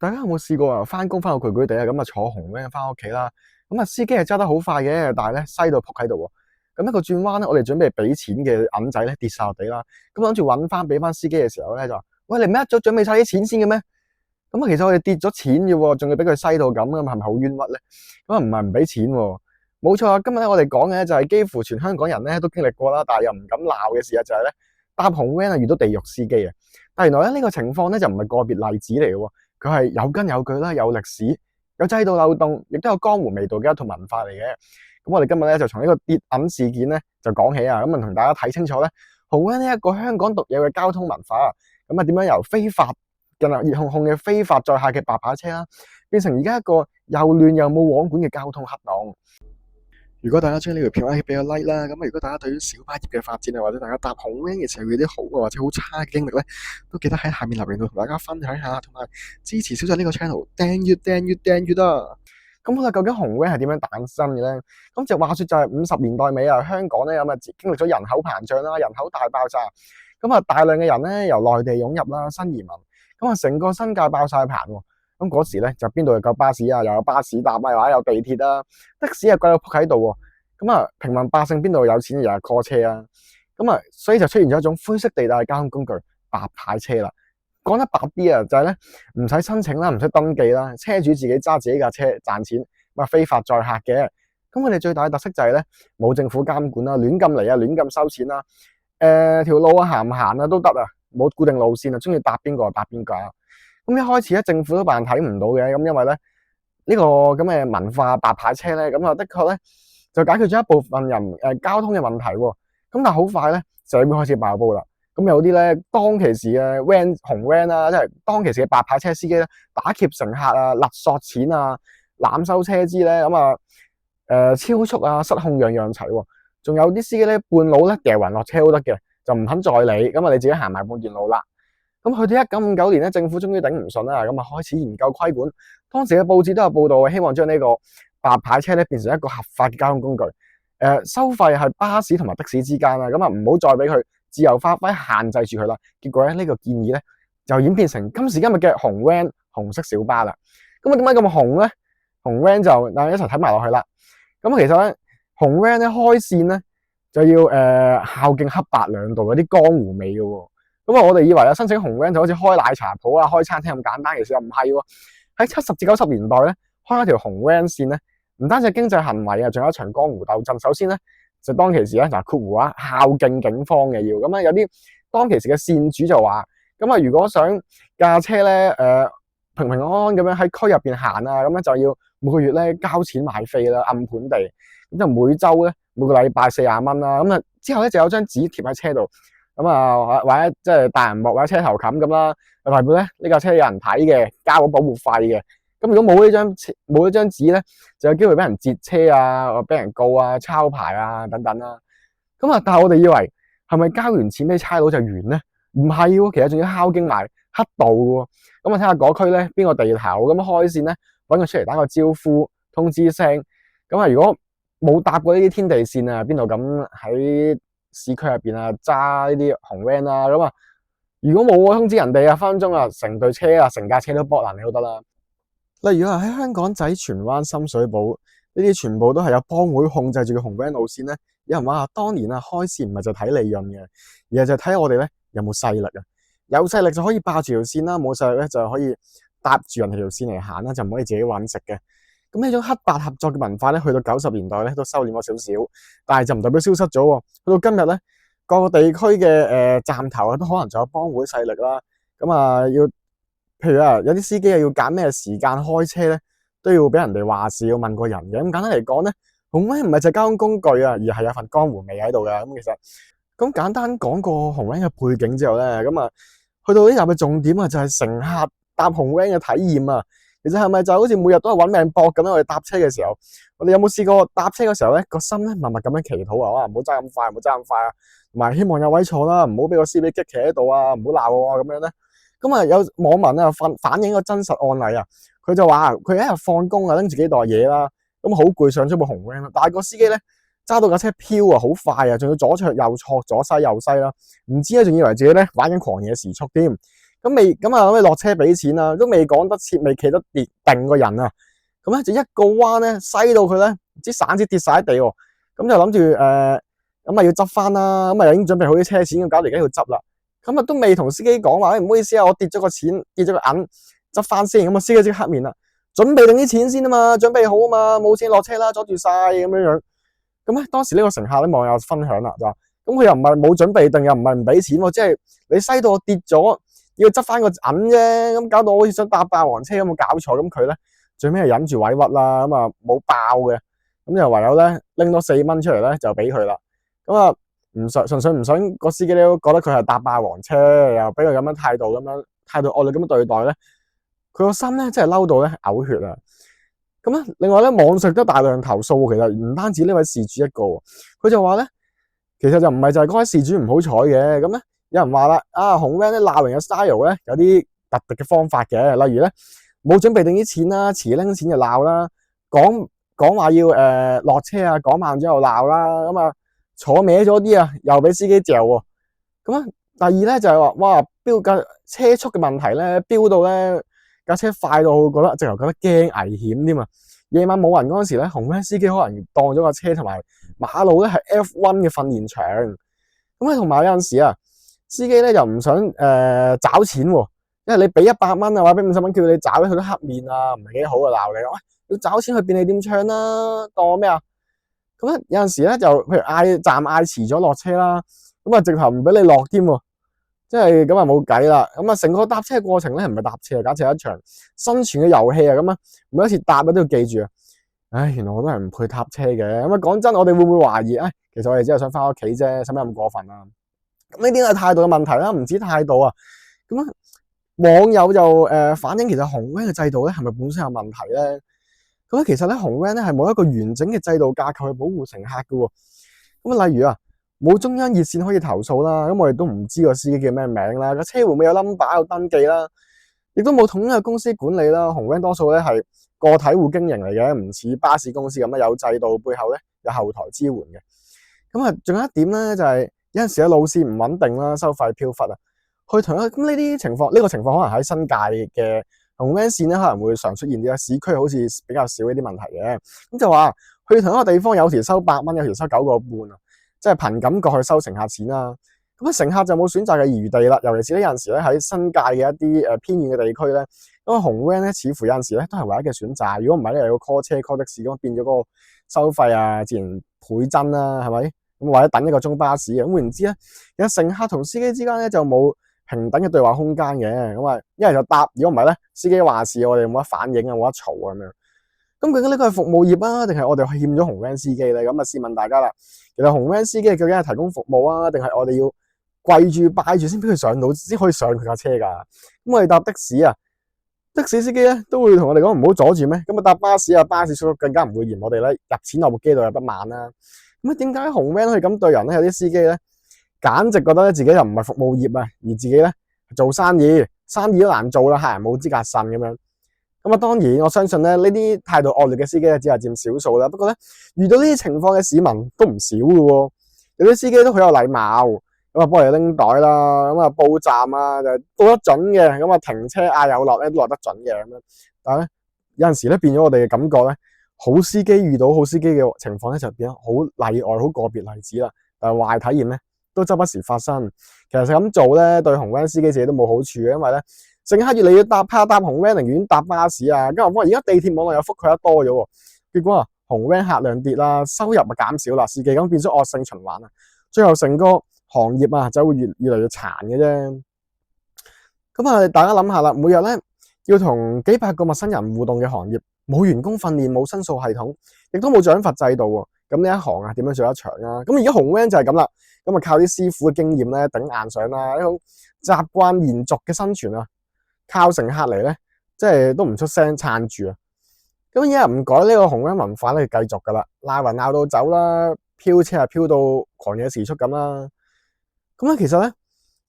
大家有冇試過啊？翻工翻到攰攰地啊，咁啊坐紅 van 翻屋企啦。咁啊司機係揸得好快嘅，但係咧西到仆喺度喎。咁一個轉彎咧，我哋準備俾錢嘅銀仔咧跌晒落地啦。咁諗住揾翻俾翻司機嘅時候咧就話：喂，你唔係一早準備晒啲錢先嘅咩？咁啊其實我哋跌咗錢嘅喎，仲要俾佢西到咁，咁係咪好冤屈咧？咁啊唔係唔俾錢喎。冇錯啊！今日咧我哋講嘅就係幾乎全香港人咧都經歷過啦，但係又唔敢鬧嘅事啊，就係咧搭紅 van 啊遇到地獄司機啊！但原來咧呢個情況咧就唔係個別例子嚟嘅喎。佢係有根有據啦，有歷史，有制度漏洞，亦都有江湖味道嘅一套文化嚟嘅。咁我哋今日咧就從呢個跌銀事件咧就講起啊，咁啊同大家睇清楚咧，紅 van 呢一個香港獨有嘅交通文化啊，咁啊點樣由非法近日熱烘烘嘅非法載客嘅白牌車啦，變成而家一個又亂又冇網管嘅交通黑洞。如果大家中意呢條片，可以俾個 like 啦。咁如果大家對於小巴業嘅發展啊，或者大家搭紅 van 嘅時候有啲好或者好差嘅經歷咧，都記得喺下面留言度同大家分享下，同埋支持小仔呢個 channel，訂閱啊！咁好啦，究竟紅 van 係點樣誕生嘅咧？咁就話說就係50年代尾啊，香港咧咁啊經歷咗人口膨脹啦，人口大爆炸，咁啊大量嘅人咧由內地湧入啦，新移民，咁啊成個新界爆晒棚喎。咁嗰時咧就邊度有夠巴士啊？又有巴士搭啊，或者有地鐵啊，的士啊貴到仆喺度喎。咁啊平民百姓邊度有錢又係 call 車啊？咁啊所以就出現咗一種灰色地帶嘅交通工具白牌車啦。講得白啲啊，就係咧唔使申請啦，唔使登記啦，車主自己揸自己架車賺錢，咁啊非法載客嘅。咁佢哋最大嘅特色就係咧冇政府監管啦，亂咁嚟啊，亂咁收錢啦。條路啊行唔行啊都得啊，冇固定路線啊，中意搭邊個就搭邊個啊。咁一開始咧，政府都扮睇唔到嘅，咁因為咧呢個咁嘅文化白牌車咧，咁啊的確咧就解決咗一部分人交通嘅問題喎。咁但係好快咧，社會開始爆煲啦。咁有啲咧當其時嘅 van 紅 van 啦，即係當其時嘅白牌車司機咧，打劫乘客啊、勒索錢啊、濫收車資咧，咁啊超速啊、失控樣樣齊喎。仲有啲司機咧半路咧掉暈落車都得嘅，就唔肯載你，咁啊你自己行埋半段路啦。咁去到1959年咧，政府終於頂唔順啦，咁啊開始研究規管。當時嘅報紙都有報道，希望將呢個白牌車咧變成一個合法嘅交通工具。收費係巴士同埋的士之間啦，咁啊唔好再俾佢自由發揮限制住佢啦。結果咧呢個建議咧就演變成今時今日嘅紅 van 紅色小巴啦。咁啊點解咁紅咧？紅 van 就大家一齊睇埋落去啦。咁其實咧紅 van 咧開線咧就要孝敬黑白兩道嗰啲江湖味嘅喎。咁啊，我哋以為啊，申請紅 van 就好似開奶茶鋪啊、開餐廳咁簡單，其實又唔係喎。喺70至90年代咧，開一條紅 van 線咧，唔單止係經濟行為啊，仲有一場江湖鬥爭。首先咧，就當其時咧，嗱括弧啊，孝敬警方嘅要咁啊，有啲當其時嘅線主就話，咁啊，如果想架車咧平平安安咁樣喺區入邊行啊，咁咧就要每個月咧交錢買飛啦，暗盤地，咁就每週咧每個禮拜40蚊啦，咁啊之後咧就有張紙貼喺車度。咁啊，或者即係大銀幕或者車頭冚咁啦，就代表咧呢架車有人睇嘅，交咗保護費嘅。咁如果冇呢張紙咧，就有機會俾人截車啊，俾人告啊、抄牌啊等等啦。咁啊，但係我哋以為係咪交完錢俾差佬就完咧？唔係喎，其實仲要敲經埋黑道喎。咁啊，睇下嗰區咧邊個地頭咁開線咧，揾佢出嚟打個招呼通知聲。咁啊，如果冇搭過呢啲天地線啊，邊度咁喺市區入邊啊，揸呢啲紅 van 啊，咁啊，如果冇通知人哋啊，分鐘啊，成隊車啊，成架車都剝爛你都得啦。例如啊，喺香港仔、荃灣、深水埗呢啲，全部都係有幫會控制住嘅紅 van 路線咧。有人話啊，當年啊開線唔係就睇利潤嘅，而係就睇我哋咧有冇勢力啊。有勢力就可以霸住條線啦，冇勢力咧就可以搭住人哋條線嚟行啦，就唔可以自己揾食嘅。咁呢種黑白合作嘅文化咧，去到90年代咧都收斂咗少少，但係就唔代表消失咗喎。去到今日咧，各個地區嘅站頭啊，都可能仲有幫會勢力啦。咁啊，譬如啊，有啲司機啊要揀咩時間開車咧，都要俾人哋話事，要問過人嘅。咁簡單嚟講咧，紅 van 唔係就係交通工具啊，而係有份江湖味喺度嘅。咁其實咁簡單講個紅 van 嘅背景之後咧，咁啊，去到呢集嘅重點啊，就係乘客搭紅 van 嘅體驗啊。其實係咪就好似每日都係揾命搏咁樣？我哋搭車嘅時候，我哋有冇試過搭車嘅時候咧，個心咧默默咁樣祈禱啊，唔好揸咁快，唔好揸咁快啊，同埋希望有位坐啦，唔好俾個司機激企喺度啊，唔好鬧我啊咁樣咧。咁啊，有網民啊反映個真實案例啊，佢就話佢一日放工啊，拎住幾袋嘢啦，咁好攰，上咗部紅 van，但係個司機咧揸到架車飄啊，好快啊，仲要左綽右錯，左西右西啦，唔知咧仲以為自己咧玩緊狂野時速添。咁啊，諗住落車俾錢啦，都未講得切，未企得定個人啊，咁咧就一個彎咧，西到佢咧，啲散紙跌晒喺地喎，咁就諗住咁啊要執翻啦，咁啊已經準備好啲車錢，咁搞到而家要執啦，咁啊都未同司機講話，唔好意思啊，我跌咗個錢，跌咗個銀，執翻先，咁啊司機即刻黑面啦，準備定啲錢先啊嘛，準備好啊嘛，冇錢落車啦，阻住晒咁樣樣，咁咧當時呢個乘客咧網友分享啦，就話咁佢又唔係冇準備定，又唔係唔俾錢喎，即係你西到我跌咗。要執翻個銀啫，咁搞到好似想搭霸王車咁，冇搞錯。咁佢咧最尾係忍住委屈啦，咁啊冇爆嘅，咁就唯有咧拎多4蚊出嚟咧就俾佢啦。咁啊純粹唔想個司機咧覺得佢係搭霸王車，又俾佢咁樣態度惡劣咁樣對待咧，佢個心咧真係嬲到咧嘔血啊！咁咧另外咧網上都大量投訴，其實唔單止呢位事主一個，佢就話咧其實就唔係就係嗰位事主唔好彩嘅，咁咧。有人話啦，紅 van 咧鬧人嘅 style 咧有啲特別嘅方法嘅，例如咧冇準備定啲錢啦，遲拎錢就鬧啦，講話要落車啊，講慢咗又鬧啦，咁啊坐歪咗啲啊，又俾司機嚼喎。咁啊，第二咧就係話，哇，飆架車速嘅問題咧，飆到咧架車快到直頭覺得驚危險添啊！夜晚冇人嗰陣時咧，紅 van 司機可能當咗架車同埋馬路咧係 F1 嘅訓練場，咁啊同埋有陣時啊。司機咧又唔想找錢喎，因為你俾100蚊啊，或者俾50蚊叫你找咧，佢都黑面啊，唔係幾好啊，鬧你。喂，要找錢去便利店唱啦，當我咩啊？咁咧有陣時咧就譬如站嗌遲咗落車啦，咁啊直頭唔俾你落添喎，即係咁啊冇計啦。咁啊成個搭車過程咧唔係搭車啊，簡直係一場生存嘅遊戲啊！咁啊每一次搭咧都要記住啊，唉，原來我都係唔配搭車嘅。咁啊講真，我哋會唔會懷疑？其實我哋只係想翻屋企啫，使乜咁過分啊？咁呢啲係態度嘅問題啦，唔止態度啊。咁啊，網友就反映其實紅 van 嘅制度咧係咪本身有問題咧？咁其實咧紅 van 咧係冇一個完整嘅制度架構去保護乘客嘅喎。咁啊，例如啊，冇中央熱線可以投訴啦，咁我哋都唔知個司機叫咩名啦，個車會唔會有 number 有登記啦？亦都冇統一嘅公司管理啦。紅 van 多數咧係個體戶經營嚟嘅，唔似巴士公司咁有制度，背後咧有後台支援嘅。咁啊，仲有一點咧就係。有陣時嘅路線唔穩定啦，收費飄忽啊，去同一咁呢啲情況，呢個情況可能喺新界嘅紅 van 線咧可能會常出現啲啦，市區好似比較少呢啲問題嘅。咁就話去同一個地方有時收8蚊，有時收9個半啊，即係憑感覺去收乘客錢啦。咁啊乘客就冇選擇嘅餘地啦，尤其是咧有陣時咧喺新界嘅一啲偏遠嘅地區咧，咁紅 van 咧似乎有陣時咧都係唯一嘅選擇。如果唔係咧，又要 call 車 call 的士，咁變咗嗰個收費啊，自然倍增啦，係咪？或者等1個鐘巴士嘅，咁換言之咧，有乘客同司機之間咧就冇平等嘅對話空間嘅，咁啊一係就答，如果唔係咧，司機話事，我哋冇得反應啊，冇得嘈啊咁樣。咁究竟呢個係服務業啊，定係我哋欠咗紅 van 司機咧？咁啊，試問大家啦，其實紅 van 司機究竟係提供服務啊，定係我哋要跪住拜住先俾佢上到，先可以上佢架車㗎？咁我哋搭的士啊，的士司機咧都會同我哋講唔好阻住咩？咁啊搭巴士啊，巴士叔叔更加唔會嫌我哋咧入錢落部機度入得慢啦。咁點解紅 van 可以咁對人咧？有啲司機咧，簡直覺得咧自己又唔係服務業啊，而自己咧做生意都難做啦，客人冇資格呻咁樣。咁啊，當然我相信咧呢啲態度惡劣嘅司機咧，只係佔少數啦。不過咧，遇到呢啲情況嘅市民都唔少嘅喎。有啲司機都好有禮貌，咁啊幫你拎袋啦，咁啊報站啊就報得準嘅，咁啊停車嗌有落咧都落得準嘅咁樣。但係咧有陣時咧變咗我哋嘅感覺咧。好司機遇到好司機嘅情況咧，就變咗好例外、好個別例子啦。但係壞體驗咧，都周不時發生。其實咁做咧，對紅 van 司機自己都冇好處嘅，因為咧，乘客越嚟越搭紅 van，寧願搭巴士啊。咁而家地鐵網絡又覆蓋得多咗喎，結果啊，紅 van 客量跌啦，收入啊減少啦，司機咁變咗惡性循環啊。最後成個行業啊，就會越嚟越殘嘅啫。咁啊，大家諗下啦，每日咧要同幾百個陌生人互動嘅行業。冇員工訓練，冇申訴系統，亦都冇獎罰制度喎。咁呢一行啊，點樣做得長啊？咁而家紅 van 就係咁啦。咁啊，靠啲師傅嘅經驗咧，頂硬上啦，一種習慣延續嘅生存啊，靠乘客嚟咧，即係都唔出聲撐住啊。咁而家唔改呢個紅 van 文化咧，繼續噶啦，鬧人鬧到走啦，飄車啊飄到狂野時速咁啦。咁咧，其實咧，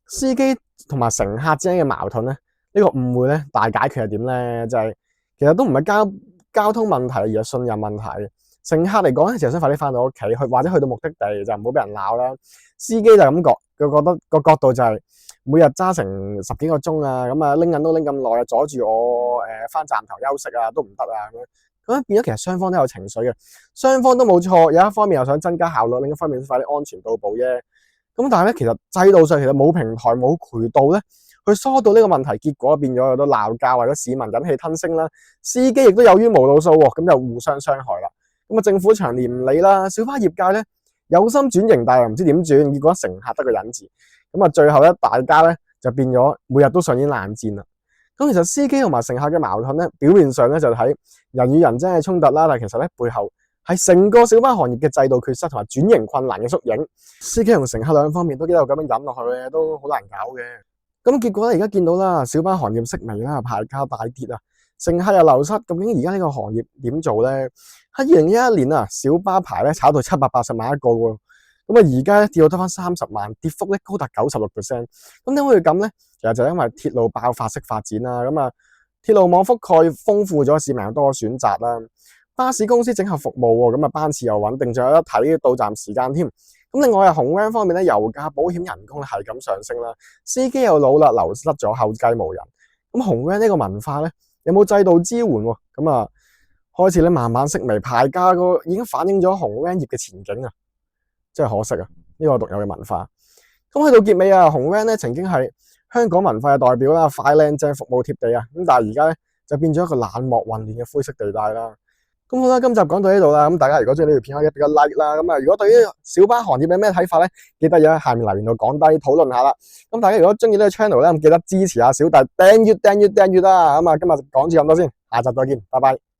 司機同埋乘客之間嘅矛盾咧，呢個誤會咧，大解決係點咧？就係。其實都唔係交通問題，而係信任問題。乘客嚟講咧，其實想快啲翻到屋企，或者去到目的地就唔好俾人鬧啦。司機就咁覺得個角度就係每日揸成10幾個鐘啊，咁啊拎緊都拎咁耐啊，阻住我翻站頭休息啊都唔得啊咁變咗其實雙方都有情緒嘅，雙方都冇錯，有一方面又想增加效率，另一方面快啲安全到步啫。咁但係咧，其實制度上其實冇平台冇渠道咧，去疏導呢個問題，結果變咗有多鬧交或者市民忍氣吞聲啦，司機亦都有冤無路訴喎，咁就互相傷害啦。咁啊，政府長年唔理啦，小巴業界咧有心轉型，但係又唔知點轉，結果乘客得個忍字。咁啊，最後咧大家咧就變咗每日都上演冷戰啦。咁其實司機同埋乘客嘅矛盾咧，表面上咧就睇人與人真係衝突啦，但係其實咧背後係成個小巴行業嘅制度缺失同埋轉型困難嘅縮影。司機同乘客兩方面都一路咁樣忍落去嘅，都好難搞嘅。咁結果咧，而家見到啦，小巴行業式微啦，牌價大跌啊，乘客又流失。究竟而家呢個行業點做咧？喺2011年啊，小巴牌咧炒到780萬一個喎。咁啊，而家咧跌到得翻30萬，跌幅咧高達96%。咁點解會咁咧？其實就係因為鐵路爆發式發展啦。咁啊，鐵路網覆蓋豐富咗，市民有多個選擇啦。巴士公司整合服務喎，咁啊班次又穩定，仲有得睇到站時間添。咁另外啊，紅 van 方面咧，油價、保險、人工咧係咁上升啦。司機又老啦，流失咗，後繼無人。咁紅 van 呢個文化咧，有冇制度支援喎？咁啊，開始咧慢慢式微，牌價個已經反映咗紅 van 業嘅前景啊！真係可惜啊！呢個獨有嘅文化。咁去到結尾啊，紅 van 咧曾經係香港文化嘅代表啦，快靚正服務貼地啊。咁但係而家咧就變咗一個冷漠混亂嘅灰色地帶啦。咁好啦，今集講到呢度啦。咁大家如果中意呢條片，可以俾個 like 啦。咁啊，如果對於小巴行業有咩睇法咧，記得喺下面留言度講低討論下啦。咁大家如果中意呢個 channel 咧，咁記得支持下小弟訂閱啦。咁啊，今日講住咁多先，下集再見，拜拜。